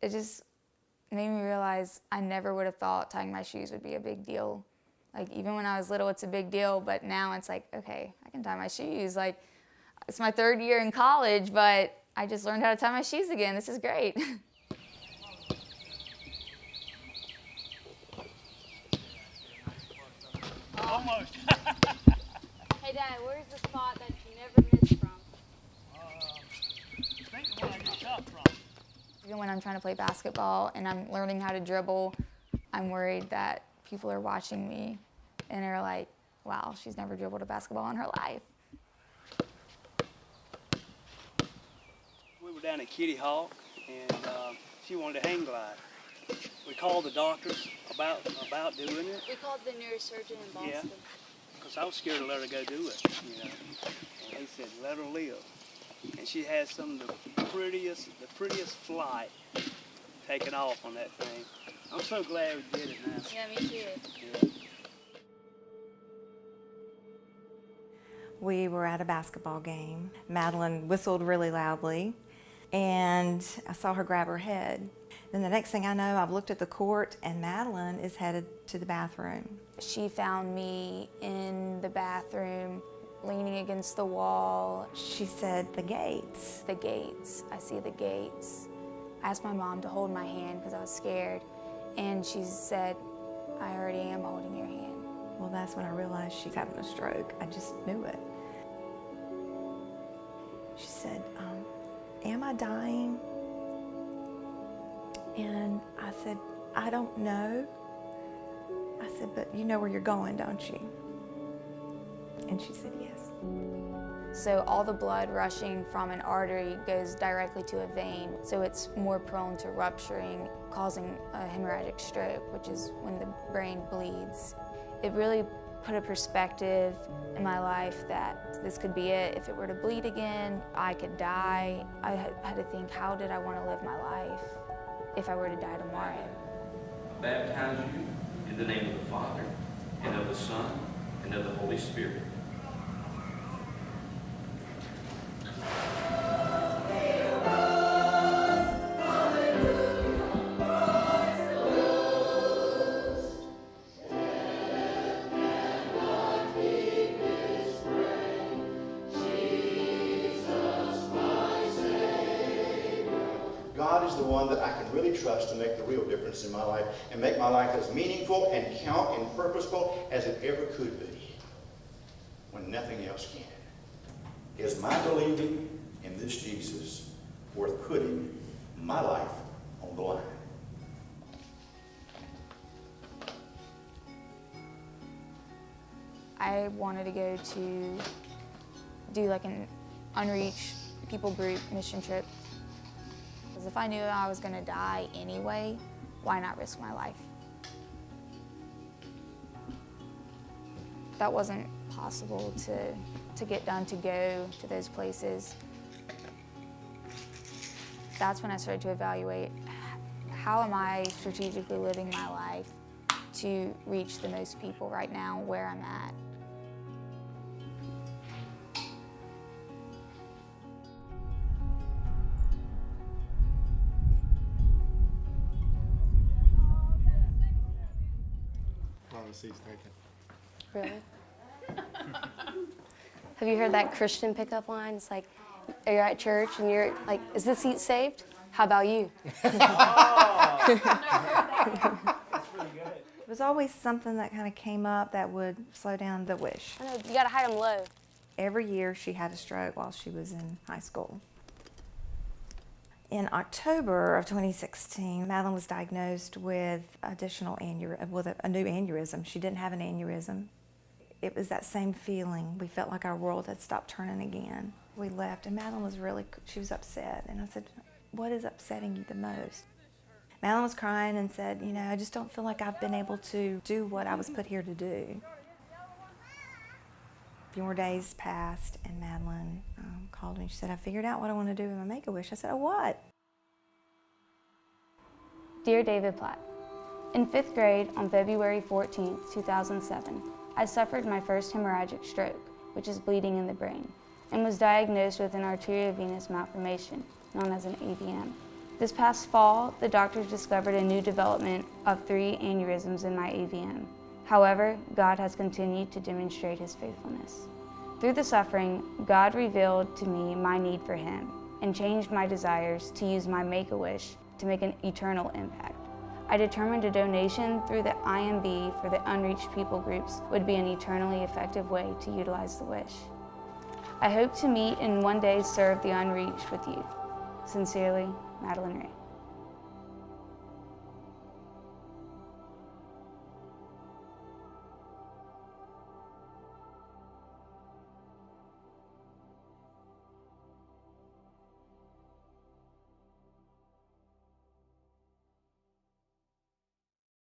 It just made me realize I never would have thought tying my shoes would be a big deal. Like, even when I was little, it's a big deal, but now it's like, okay, I can tie my shoes. Like, it's my 3rd year in college, but I just learned how to tie my shoes again. This is great. Almost. Hey, Dad, where's the spot that you never miss from? I think the one I get shot from. Even when I'm trying to play basketball and I'm learning how to dribble, I'm worried that people are watching me and are like, wow, she's never dribbled a basketball in her life. We were down at Kitty Hawk, and she wanted to hang glide. We called the doctors about doing it. We called the neurosurgeon in Boston. Yeah, because I was scared to let her go do it, you know. And they said, let her live. And she has some of the prettiest flight taken off on that thing. I'm so glad we did it now. Yeah, me too. Yeah. We were at a basketball game. Madeline whistled really loudly, and I saw her grab her head. Then the next thing I know, I've looked at the court, and Madeline is headed to the bathroom. She found me in the bathroom, leaning against the wall. She said, the gates. The gates. I see the gates. I asked my mom to hold my hand because I was scared, and she said, I already am holding your hand. Well, that's when I realized she's having a stroke. I just knew it. She said, am I dying? And I said, I don't know. I said, but you know where you're going, don't you? And she said, yes. So all the blood rushing from an artery goes directly to a vein, so it's more prone to rupturing, causing a hemorrhagic stroke, which is when the brain bleeds. It really put a perspective in my life that this could be it. If it were to bleed again, I could die. I had to think, how did I want to live my life if I were to die tomorrow? Baptize you in the name of the Father, and of the Son, and of the Holy Spirit. God is the one that I can really trust to make the real difference in my life and make my life as meaningful and count and purposeful as it ever could be when nothing else can. Is my believing in this Jesus worth putting my life on the line? I wanted to go to do like an unreached people group mission trip. Because if I knew I was going to die anyway, why not risk my life? That wasn't possible to get done, to go to those places. That's when I started to evaluate, how am I strategically living my life to reach the most people right now where I'm at? Seat's taken. Really? Have you heard that Christian pickup line? It's like, you're at church and you're like, is this seat saved? How about you? It was always something that kind of came up that would slow down the wish. I know, you gotta hide them low. Every year she had a stroke while she was in high school. In October of 2016, Madeline was diagnosed with a new aneurysm. She didn't have an aneurysm. It was that same feeling. We felt like our world had stopped turning again. We left, and Madeline she was upset. And I said, what is upsetting you the most? Madeline was crying and said, you know, I just don't feel like I've been able to do what I was put here to do. A few more days passed, and Madeline called me. She said, I figured out what I want to do with my Make-A-Wish. I said, oh, what? Dear David Platt, in 5th grade on February 14, 2007, I suffered my first hemorrhagic stroke, which is bleeding in the brain, and was diagnosed with an arteriovenous malformation, known as an AVM. This past fall, the doctors discovered a new development of 3 aneurysms in my AVM. However, God has continued to demonstrate His faithfulness. Through the suffering, God revealed to me my need for Him and changed my desires to use my Make-A-Wish to make an eternal impact. I determined a donation through the IMB for the unreached people groups would be an eternally effective way to utilize the wish. I hope to meet and one day serve the unreached with you. Sincerely, Madeline Ray.